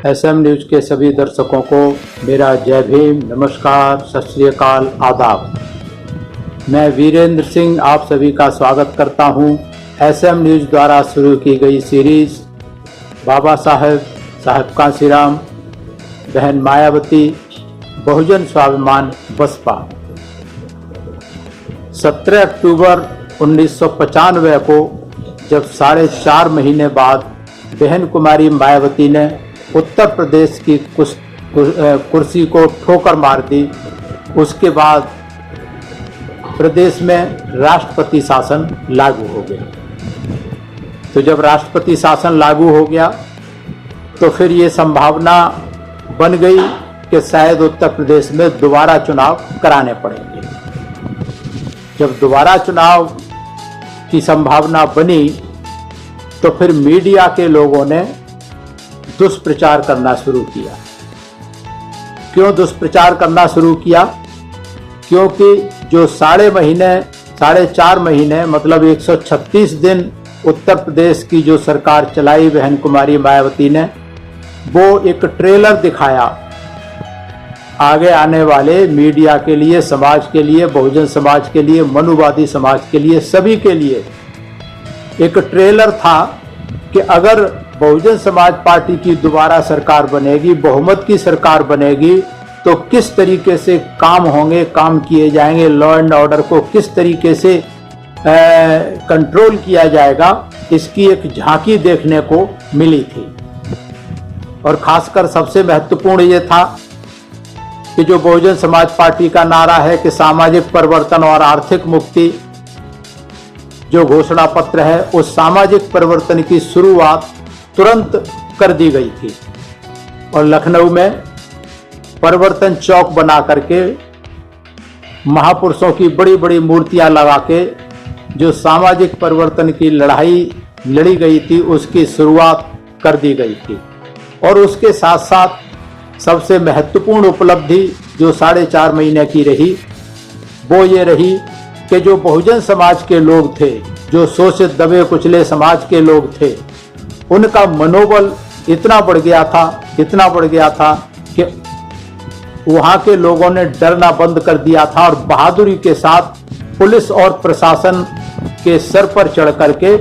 SM news के सभी दर्शकों को मेरा जय भीम, नमस्कार, सत श्री अकाल, आदाब। मैं वीरेंद्र सिंह आप सभी का स्वागत करता हूं एसएम न्यूज द्वारा शुरू की गई सीरीज बाबा साहब कांशीराम, बहन मायावती, बहुजन स्वाभिमान बसपा। 17 अक्टूबर 1995 को जब 4.5 महीने बाद बहन कुमारी मायावती ने उत्तर प्रदेश की कुर्सी को ठोकर मार दी, उसके बाद प्रदेश में राष्ट्रपति शासन लागू हो गया। तो जब राष्ट्रपति शासन लागू हो गया तो फिर ये संभावना बन गई कि शायद उत्तर प्रदेश में दोबारा चुनाव कराने पड़ेंगे। जब दोबारा चुनाव की संभावना बनी तो फिर मीडिया के लोगों ने दुष्प्रचार करना शुरू किया। क्यों दुष्प्रचार करना शुरू किया? क्योंकि जो 4.5 महीने मतलब 136 दिन उत्तर प्रदेश की जो सरकार चलाई बहन कुमारी मायावती ने, वो एक ट्रेलर दिखाया आगे आने वाले मीडिया के लिए, समाज के लिए, बहुजन समाज के लिए, मनुवादी समाज के लिए, सभी के लिए एक ट्रेलर था कि अगर बहुजन समाज पार्टी की दोबारा सरकार बनेगी, बहुमत की सरकार बनेगी, तो किस तरीके से काम होंगे, काम किए जाएंगे, लॉ एंड ऑर्डर को किस तरीके से कंट्रोल किया जाएगा, इसकी एक झांकी देखने को मिली थी। और खासकर सबसे महत्वपूर्ण ये था कि जो बहुजन समाज पार्टी का नारा है कि सामाजिक परिवर्तन और आर्थिक मुक्ति, जो घोषणा पत्र है, उस सामाजिक परिवर्तन की शुरुआत तुरंत कर दी गई थी। और लखनऊ में परिवर्तन चौक बना करके महापुरुषों की बड़ी बड़ी मूर्तियां लगा के जो सामाजिक परिवर्तन की लड़ाई लड़ी गई थी, उसकी शुरुआत कर दी गई थी। और उसके साथ साथ सबसे महत्वपूर्ण उपलब्धि जो 4.5 महीने की रही, वो ये रही कि जो बहुजन समाज के लोग थे, जो शोषित दबे कुचले समाज के लोग थे, उनका मनोबल इतना बढ़ गया था कि वहाँ के लोगों ने डरना बंद कर दिया था और बहादुरी के साथ पुलिस और प्रशासन के सर पर चढ़ करके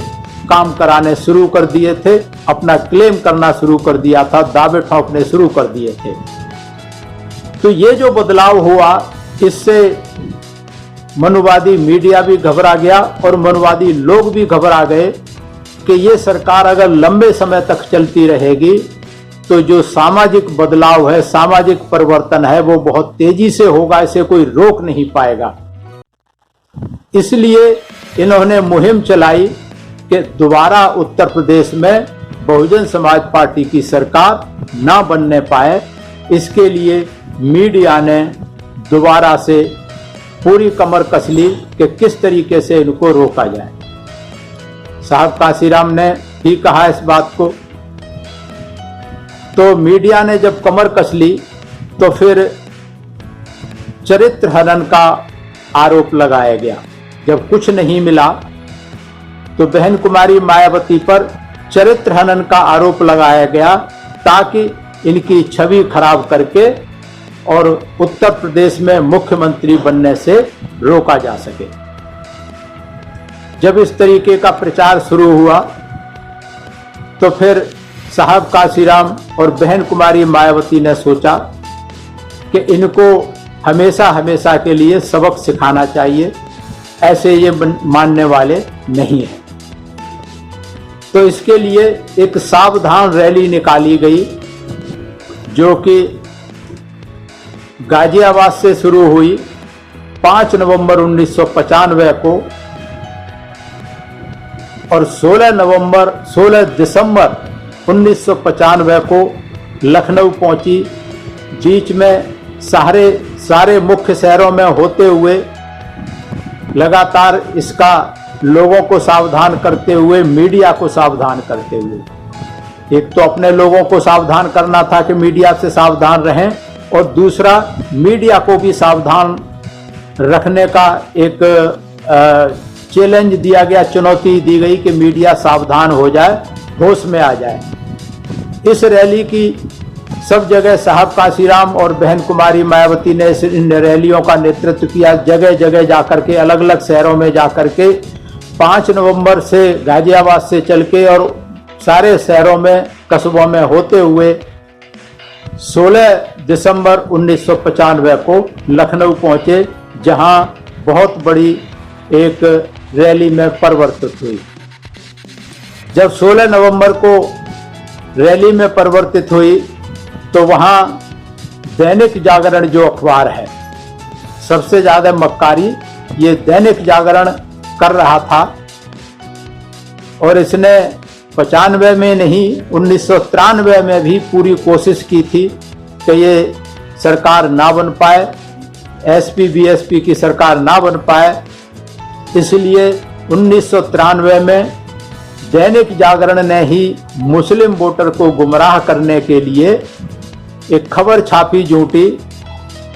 काम कराने शुरू कर दिए थे, अपना क्लेम करना शुरू कर दिया था, दावे ठोकने शुरू कर दिए थे। तो ये जो बदलाव हुआ, इससे मनुवादी मीडिया भी घबरा गया और मनुवादी लोग भी घबरा गए कि ये सरकार अगर लंबे समय तक चलती रहेगी तो जो सामाजिक बदलाव है, सामाजिक परिवर्तन है, वो बहुत तेजी से होगा, इसे कोई रोक नहीं पाएगा। इसलिए इन्होंने मुहिम चलाई कि दोबारा उत्तर प्रदेश में बहुजन समाज पार्टी की सरकार ना बनने पाए, इसके लिए मीडिया ने दोबारा से पूरी कमर कस ली कि किस तरीके से इनको रोका जाए। साहब कांशीराम ने ही कहा इस बात को। तो मीडिया ने जब कमर कस ली तो फिर चरित्र हनन का आरोप लगाया गया। जब कुछ नहीं मिला तो बहन कुमारी मायावती पर चरित्र हनन का आरोप लगाया गया ताकि इनकी छवि खराब करके और उत्तर प्रदेश में मुख्यमंत्री बनने से रोका जा सके। जब इस तरीके का प्रचार शुरू हुआ तो फिर साहब कांशीराम और बहन कुमारी मायावती ने सोचा कि इनको हमेशा हमेशा के लिए सबक सिखाना चाहिए, ऐसे ये मानने वाले नहीं हैं। तो इसके लिए एक सावधान रैली निकाली गई जो कि गाजियाबाद से शुरू हुई 5 नवंबर 1995 को और 16 दिसंबर 1995 को लखनऊ पहुंची। बीच में सारे मुख्य शहरों में होते हुए लगातार इसका लोगों को सावधान करते हुए, मीडिया को सावधान करते हुए, एक तो अपने लोगों को सावधान करना था कि मीडिया से सावधान रहें, और दूसरा मीडिया को भी सावधान रखने का एक चैलेंज दिया गया, चुनौती दी गई कि मीडिया सावधान हो जाए, होश में आ जाए। इस रैली की सब जगह साहब काशीराम और बहन कुमारी मायावती ने इन रैलियों का नेतृत्व किया। जगह जगह जाकर के, अलग अलग शहरों में जाकर के 5 नवंबर से गाजियाबाद से चल के और सारे शहरों में, कस्बों में होते हुए 16 दिसंबर 1995 को लखनऊ पहुंचे, जहां बहुत बड़ी एक रैली में परिवर्तित हुई। जब 16 नवंबर को रैली में परिवर्तित हुई तो वहां दैनिक जागरण जो अखबार है, सबसे ज्यादा मक्कारी ये दैनिक जागरण कर रहा था और इसने 95 में नहीं 1993 में भी पूरी कोशिश की थी कि ये सरकार ना बन पाए, एसपी बीएसपी की सरकार ना बन पाए। इसलिए 1993 में दैनिक जागरण ने ही मुस्लिम वोटर को गुमराह करने के लिए एक खबर छापी झूठी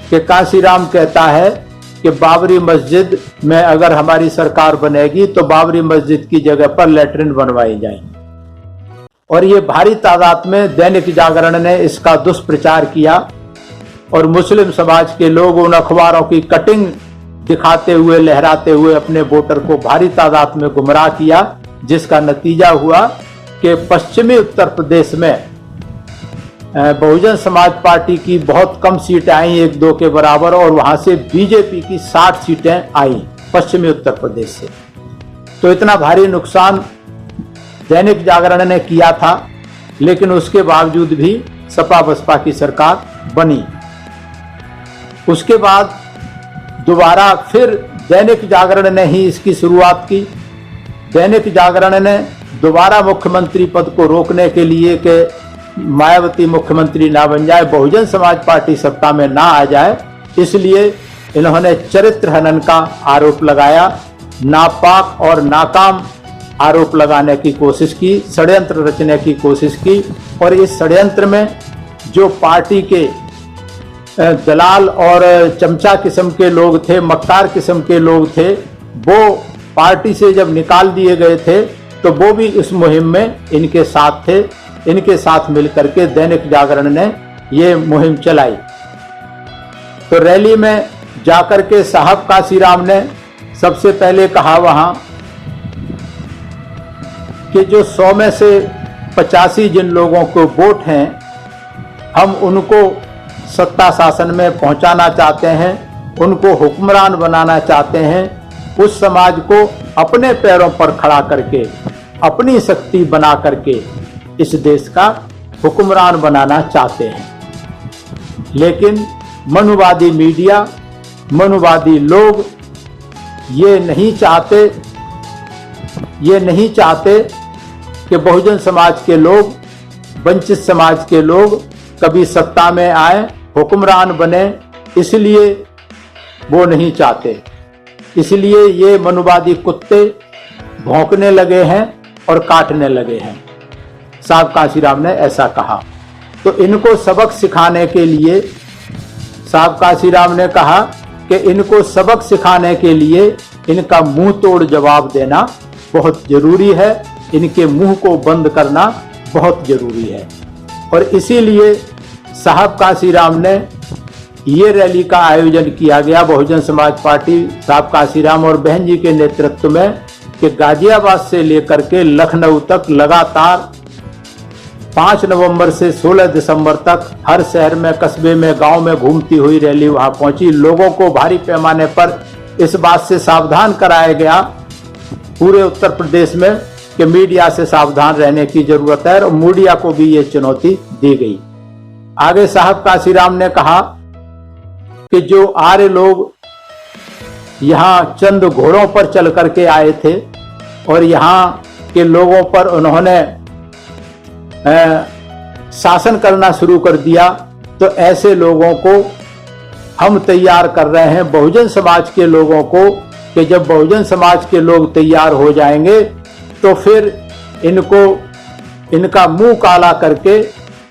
कि काशीराम कहता है कि बाबरी मस्जिद में अगर हमारी सरकार बनेगी तो बाबरी मस्जिद की जगह पर लैट्रिन बनवाई जाएगी। और ये भारी तादाद में दैनिक जागरण ने इसका दुष्प्रचार किया और मुस्लिम समाज के लोग उन अखबारों की कटिंग दिखाते हुए, लहराते हुए अपने वोटर को भारी तादाद में गुमराह किया, जिसका नतीजा हुआ कि पश्चिमी उत्तर प्रदेश में बहुजन समाज पार्टी की बहुत कम सीटें आई, 1-2 के बराबर, और वहां से बीजेपी की 60 सीटें आई पश्चिमी उत्तर प्रदेश से। तो इतना भारी नुकसान दैनिक जागरण ने किया था, लेकिन उसके बावजूद भी सपा बसपा की सरकार बनी। उसके बाद दोबारा फिर दैनिक जागरण ने ही इसकी शुरुआत की। दैनिक जागरण ने दोबारा मुख्यमंत्री पद को रोकने के लिए कि मायावती मुख्यमंत्री ना बन जाए, बहुजन समाज पार्टी सत्ता में ना आ जाए, इसलिए इन्होंने चरित्र हनन का आरोप लगाया, नापाक और नाकाम आरोप लगाने की कोशिश की, षड्यंत्र रचने की कोशिश की। और इस षड्यंत्र में जो पार्टी के दलाल और चमचा किस्म के लोग थे, मक्कार किस्म के लोग थे, वो पार्टी से जब निकाल दिए गए थे तो वो भी इस मुहिम में इनके साथ थे। इनके साथ मिलकर के दैनिक जागरण ने ये मुहिम चलाई। तो रैली में जाकर के साहब काशीराम ने सबसे पहले कहा वहां कि जो 100 में से 85 जिन लोगों को वोट हैं, हम उनको सत्ता शासन में पहुंचाना चाहते हैं, उनको हुक्मरान बनाना चाहते हैं, उस समाज को अपने पैरों पर खड़ा करके, अपनी शक्ति बना करके इस देश का हुक्मरान बनाना चाहते हैं। लेकिन मनुवादी मीडिया, मनुवादी लोग ये नहीं चाहते कि बहुजन समाज के लोग, वंचित समाज के लोग कभी सत्ता में आए, हुक्मरान बने, इसलिए वो नहीं चाहते। इसलिए ये मनुवादी कुत्ते भौंकने लगे हैं और काटने लगे हैं। साहब काशीराम ने ऐसा कहा। तो इनको सबक सिखाने के लिए साहब काशीराम ने कहा कि इनको सबक सिखाने के लिए इनका मुंह तोड़ जवाब देना बहुत जरूरी है, इनके मुंह को बंद करना बहुत जरूरी है। और इसीलिए साहब काशीराम ने ये रैली का आयोजन किया गया, बहुजन समाज पार्टी साहब काशीराम और बहन जी के नेतृत्व में, कि गाजियाबाद से लेकर के लखनऊ तक लगातार 5 नवंबर से 16 दिसंबर तक हर शहर में, कस्बे में, गांव में घूमती हुई रैली वहां पहुंची। लोगों को भारी पैमाने पर इस बात से सावधान कराया गया पूरे उत्तर प्रदेश में कि मीडिया से सावधान रहने की जरूरत है, और मीडिया को भी ये चुनौती दी गई। आगे साहब काशीराम ने कहा कि जो आर्य लोग यहाँ चंद घोड़ों पर चल करके आए थे और यहाँ के लोगों पर उन्होंने शासन करना शुरू कर दिया, तो ऐसे लोगों को हम तैयार कर रहे हैं, बहुजन समाज के लोगों को, कि जब बहुजन समाज के लोग तैयार हो जाएंगे तो फिर इनका मुंह काला करके,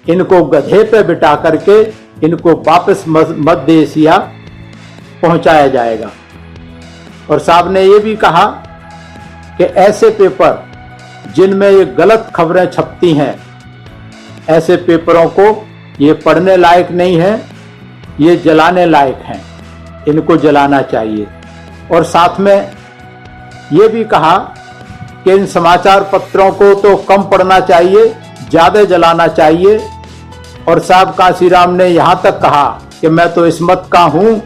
इनको गधे पे बिठा करके इनको वापस मध्य एशिया पहुंचाया जाएगा। और साहब ने ये भी कहा कि ऐसे पेपर जिनमें ये गलत खबरें छपती हैं, ऐसे पेपरों को ये पढ़ने लायक नहीं है, ये जलाने लायक हैं, इनको जलाना चाहिए। और साथ में ये भी कहा कि इन समाचार पत्रों को तो कम पढ़ना चाहिए, ज़्यादा जलाना चाहिए। और साहब कांशीराम ने यहाँ तक कहा कि मैं तो इस मत का हूँ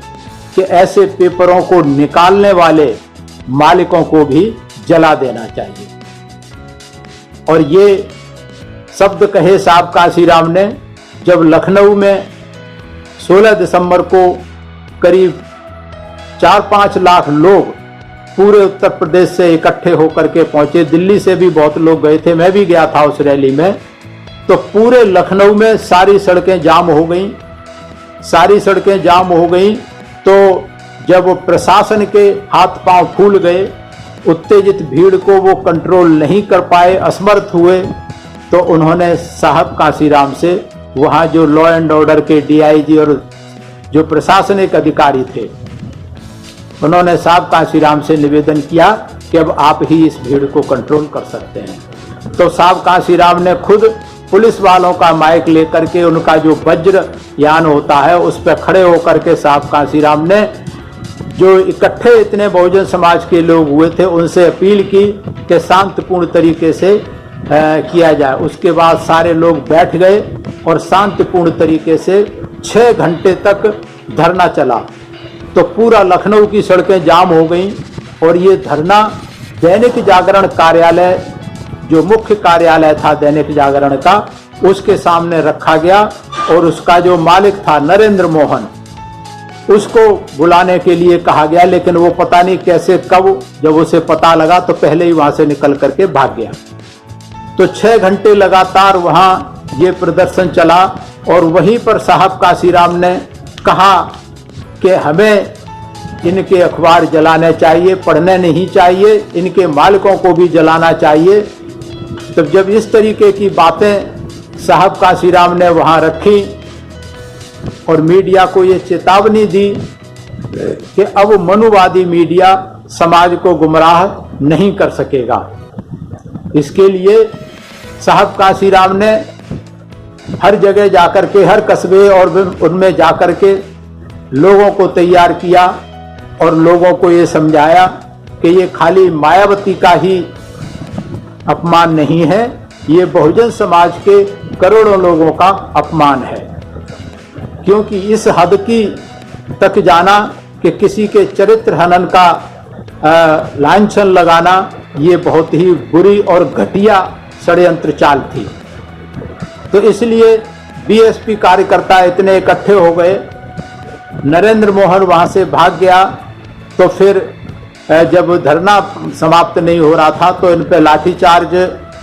कि ऐसे पेपरों को निकालने वाले मालिकों को भी जला देना चाहिए। और ये शब्द कहे साहब कांशीराम ने जब लखनऊ में 16 दिसंबर को करीब 4-5 लाख लोग पूरे उत्तर प्रदेश से इकट्ठे होकर के पहुंचे। दिल्ली से भी बहुत लोग गए थे, मैं भी गया था उस रैली में। तो पूरे लखनऊ में सारी सड़कें जाम हो गई, सारी सड़कें जाम हो गई। तो जब प्रशासन के हाथ पांव फूल गए, उत्तेजित भीड़ को वो कंट्रोल नहीं कर पाए, असमर्थ हुए, तो उन्होंने साहब कांशीराम से, वहाँ जो लॉ एंड ऑर्डर के डीआईजी और जो प्रशासनिक अधिकारी थे, उन्होंने साहब कांशीराम से निवेदन किया कि अब आप ही इस भीड़ को कंट्रोल कर सकते हैं। तो साहब कांशीराम ने खुद पुलिस वालों का माइक लेकर के, उनका जो वज्र यान होता है उस पर खड़े होकर के साहब कांशीराम ने जो इकट्ठे इतने बहुजन समाज के लोग हुए थे उनसे अपील की कि शांतिपूर्ण तरीके से किया जाए। उसके बाद सारे लोग बैठ गए और शांतिपूर्ण तरीके से 6 घंटे तक धरना चला। तो पूरा लखनऊ की सड़कें जाम हो गई और ये धरना दैनिक जागरण कार्यालय, जो मुख्य कार्यालय था दैनिक जागरण का, उसके सामने रखा गया। और उसका जो मालिक था नरेंद्र मोहन, उसको बुलाने के लिए कहा गया, लेकिन वो पता नहीं कैसे कब जब उसे पता लगा तो पहले ही वहां से निकल करके भाग गया। तो 6 घंटे लगातार वहां ये प्रदर्शन चला और वहीं पर साहब कांशीराम ने कहा कि हमें इनके अखबार जलाने चाहिए, पढ़ने नहीं चाहिए, इनके मालिकों को भी जलाना चाहिए। तब जब इस तरीके की बातें साहब कांशीराम ने वहां रखी और मीडिया को ये चेतावनी दी कि अब मनुवादी मीडिया समाज को गुमराह नहीं कर सकेगा, इसके लिए साहब कांशीराम ने हर जगह जाकर के, हर कस्बे और उनमें जाकर के लोगों को तैयार किया और लोगों को ये समझाया कि ये खाली मायावती का ही अपमान नहीं है, ये बहुजन समाज के करोड़ों लोगों का अपमान है। क्योंकि इस हद की तक जाना कि किसी के चरित्र हनन का लांछन लगाना, ये बहुत ही बुरी और घटिया षड्यंत्र चाल थी। तो इसलिए बीएसपी कार्यकर्ता इतने इकट्ठे हो गए, नरेंद्र मोहन वहां से भाग गया। तो फिर जब धरना समाप्त नहीं हो रहा था तो इन पे लाठीचार्ज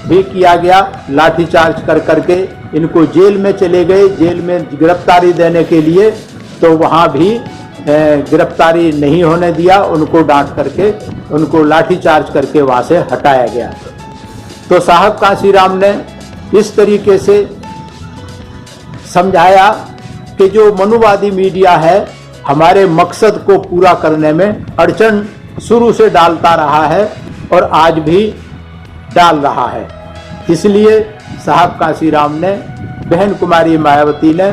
भी किया गया। लाठीचार्ज कर करके इनको जेल में चले गए, जेल में गिरफ्तारी देने के लिए, तो वहां भी गिरफ्तारी नहीं होने दिया, उनको डांट करके, उनको लाठीचार्ज करके वहां से हटाया गया। तो साहब कांशीराम ने इस तरीके से समझाया कि जो मनुवादी मीडिया है हमारे मकसद को पूरा करने में अड़चन शुरू से डालता रहा है और आज भी डाल रहा है। इसलिए साहब कांशीराम ने, बहन कुमारी मायावती ने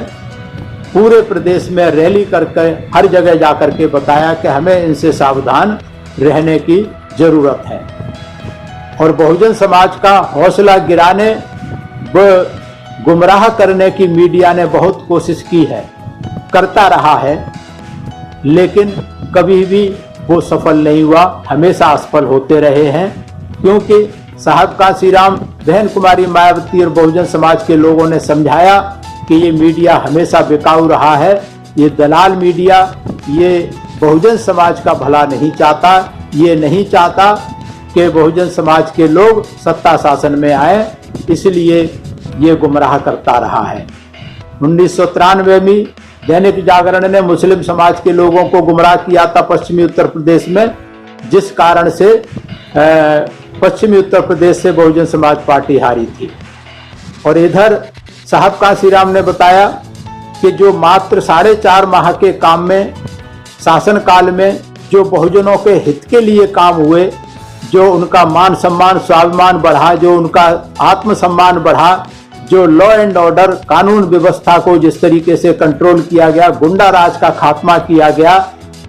पूरे प्रदेश में रैली करके हर जगह जाकर के बताया कि हमें इनसे सावधान रहने की जरूरत है। और बहुजन समाज का हौसला गिराने व गुमराह करने की मीडिया ने बहुत कोशिश की है, करता रहा है, लेकिन कभी भी वो सफल नहीं हुआ, हमेशा असफल होते रहे हैं। क्योंकि साहब कांशीराम, बहन कुमारी मायावती और बहुजन समाज के लोगों ने समझाया कि ये मीडिया हमेशा बिकाऊ रहा है, ये दलाल मीडिया, ये बहुजन समाज का भला नहीं चाहता, ये नहीं चाहता कि बहुजन समाज के लोग सत्ता शासन में आए, इसलिए ये गुमराह करता रहा है। 1993 में दैनिक जागरण ने मुस्लिम समाज के लोगों को गुमराह किया था पश्चिमी उत्तर प्रदेश में, जिस कारण से पश्चिमी उत्तर प्रदेश से बहुजन समाज पार्टी हारी थी। और इधर साहब कांशीराम ने बताया कि जो मात्र 4.5 माह के काम में, शासनकाल में जो बहुजनों के हित के लिए काम हुए, जो उनका मान सम्मान स्वाभिमान बढ़ा, जो उनका आत्मसम्मान बढ़ा, जो लॉ एंड ऑर्डर कानून व्यवस्था को जिस तरीके से कंट्रोल किया गया, गुंडा राज का खात्मा किया गया,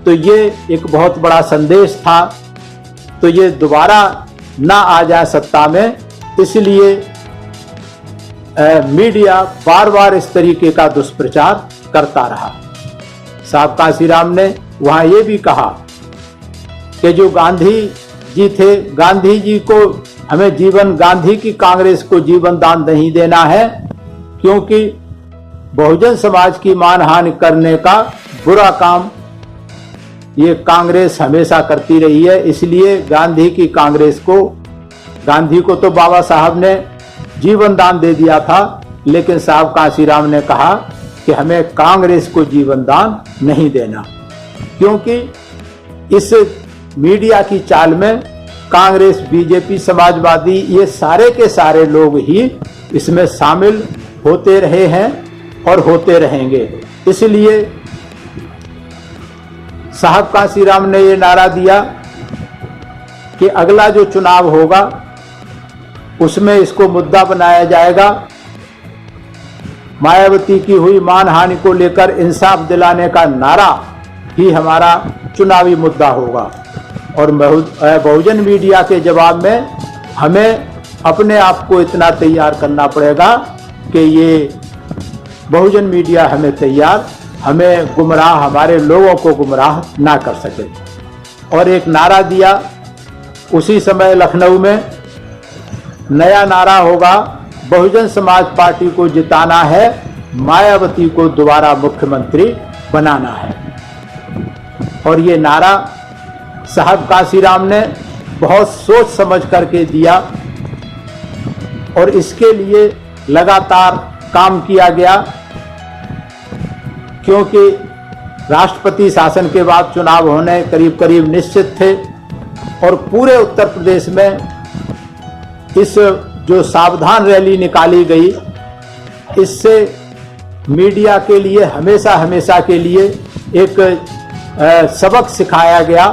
तो ये एक बहुत बड़ा संदेश था। तो ये दोबारा ना आ जाए सत्ता में, इसलिए मीडिया बार बार इस तरीके का दुष्प्रचार करता रहा। साहब कांशीराम ने वहां ये भी कहा कि जो गांधी जी थे, गांधी जी को हमें जीवन, गांधी की कांग्रेस को जीवन दान नहीं देना है, क्योंकि बहुजन समाज की मानहानि करने का बुरा काम ये कांग्रेस हमेशा करती रही है। इसलिए गांधी की कांग्रेस को, गांधी को तो बाबा साहब ने जीवन दान दे दिया था, लेकिन साहब कांशीराम ने कहा कि हमें कांग्रेस को जीवन दान नहीं देना, क्योंकि इस मीडिया की चाल में कांग्रेस, बीजेपी, समाजवादी, ये सारे के सारे लोग ही इसमें शामिल होते रहे हैं और होते रहेंगे। इसलिए साहब कांशीराम ने ये नारा दिया कि अगला जो चुनाव होगा उसमें इसको मुद्दा बनाया जाएगा। मायावती की हुई मानहानि को लेकर इंसाफ दिलाने का नारा ही हमारा चुनावी मुद्दा होगा। और बहुजन मीडिया के जवाब में हमें अपने आप को इतना तैयार करना पड़ेगा कि ये बहुजन मीडिया हमें गुमराह, हमारे लोगों को गुमराह ना कर सके। और एक नारा दिया उसी समय लखनऊ में, नया नारा होगा, बहुजन समाज पार्टी को जिताना है, मायावती को दोबारा मुख्यमंत्री बनाना है। और ये नारा साहब कांशीराम ने बहुत सोच समझ करके दिया और इसके लिए लगातार काम किया गया, क्योंकि राष्ट्रपति शासन के बाद चुनाव होने करीब करीब निश्चित थे और पूरे उत्तर प्रदेश में इस जो सावधान रैली निकाली गई, इससे मीडिया के लिए हमेशा के लिए एक सबक सिखाया गया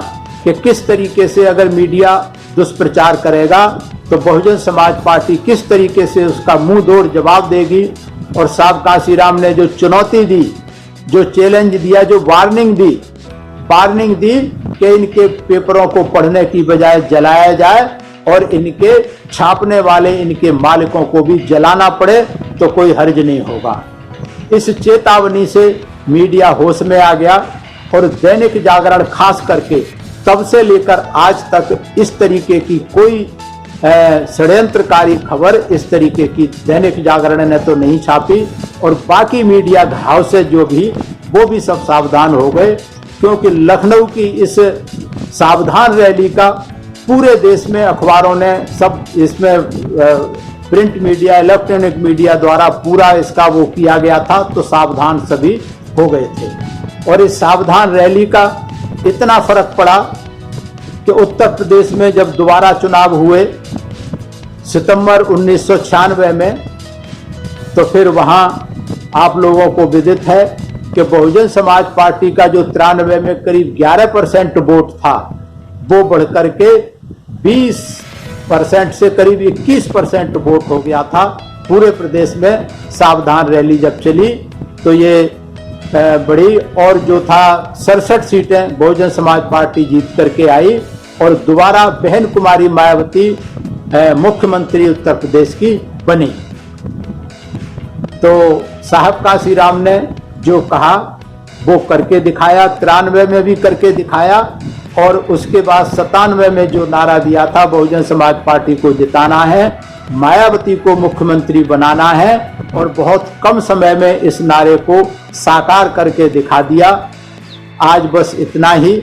कि किस तरीके से अगर मीडिया दुष्प्रचार करेगा तो बहुजन समाज पार्टी किस तरीके से उसका मुंह तोड़ जवाब देगी। और साहब कांशीराम ने जो चुनौती दी, जो चैलेंज दिया, जो वार्निंग दी कि इनके पेपरों को पढ़ने की बजाय जलाया जाए और इनके छापने वाले इनके मालिकों को भी जलाना पड़े तो कोई हर्ज नहीं होगा। इस चेतावनी से मीडिया होश में आ गया और दैनिक जागरण खास करके तब से लेकर आज तक इस तरीके की कोई षड्यंत्रकारी खबर इस तरीके की दैनिक जागरण ने तो नहीं छापी। और बाकी मीडिया हाउसेज जो भी, वो भी सब सावधान हो गए, क्योंकि लखनऊ की इस सावधान रैली का पूरे देश में अखबारों ने सब, इसमें प्रिंट मीडिया, इलेक्ट्रॉनिक मीडिया द्वारा पूरा इसका वो किया गया था, तो सावधान सभी हो गए थे। और इस सावधान रैली का इतना फर्क पड़ा कि उत्तर प्रदेश में जब दोबारा चुनाव हुए सितंबर 1996 में, तो फिर वहां आप लोगों को विदित है कि बहुजन समाज पार्टी का जो 93 में करीब 11% वोट था, वो बढ़कर के 20% से करीब 21% वोट हो गया था पूरे प्रदेश में। सावधान रैली जब चली तो ये बड़ी, और जो था 67 सीटें बहुजन समाज पार्टी जीत करके आई और दोबारा बहन कुमारी मायावती मुख्यमंत्री उत्तर प्रदेश की बनी। तो साहब कांशीराम ने जो कहा वो करके दिखाया, 93 में भी करके दिखाया और उसके बाद 97 में जो नारा दिया था बहुजन समाज पार्टी को जिताना है, मायावती को मुख्यमंत्री बनाना है, और बहुत कम समय में इस नारे को साकार करके दिखा दिया। आज बस इतना ही।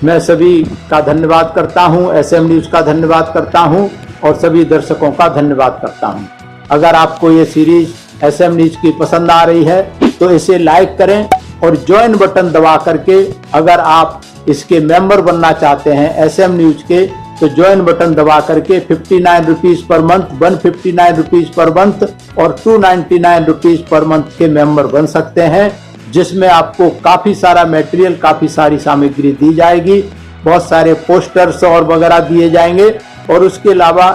मैं सभी का धन्यवाद करता हूं, एसएम न्यूज का धन्यवाद करता हूं और सभी दर्शकों का धन्यवाद करता हूं। अगर आपको ये सीरीज एसएम न्यूज की पसंद आ रही है तो इसे लाइक करें और ज्वाइन बटन दबा करके, अगर आप इसके मेंबर बनना चाहते हैं एसएम न्यूज के, तो ज्वाइन बटन दबा करके 59 rupees per month, 159 rupees per month और 299 रुपीज पर मंथ के मेंबर बन सकते हैं, जिसमें आपको काफी सारा मटेरियल, काफी सारी सामग्री दी जाएगी, बहुत सारे पोस्टर्स और वगैरह दिए जाएंगे। और उसके अलावा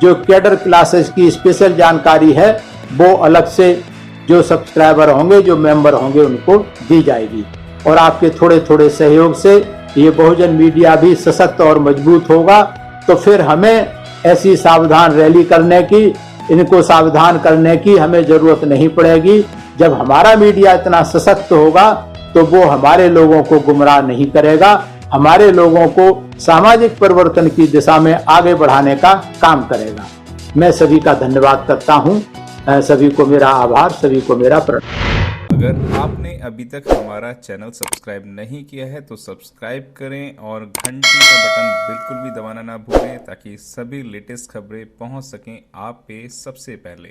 जो कैडर क्लासेस की स्पेशल जानकारी है वो अलग से जो सब्सक्राइबर होंगे, जो मेंबर होंगे, उनको दी जाएगी। और आपके थोड़े थोड़े सहयोग से ये बहुजन मीडिया भी सशक्त और मजबूत होगा। तो फिर हमें ऐसी सावधान रैली करने की, इनको सावधान करने की हमें जरूरत नहीं पड़ेगी। जब हमारा मीडिया इतना सशक्त होगा तो वो हमारे लोगों को गुमराह नहीं करेगा, हमारे लोगों को सामाजिक परिवर्तन की दिशा में आगे बढ़ाने का काम करेगा। मैं सभी का धन्यवाद करता हूं, सभी को मेरा आभार, सभी को मेरा प्रणाम। अगर आपने अभी तक हमारा चैनल सब्सक्राइब नहीं किया है तो सब्सक्राइब करें और घंटी का बटन बिल्कुल भी दबाना ना भूलें ताकि सभी लेटेस्ट खबरें पहुंच सकें आप पे सबसे पहले।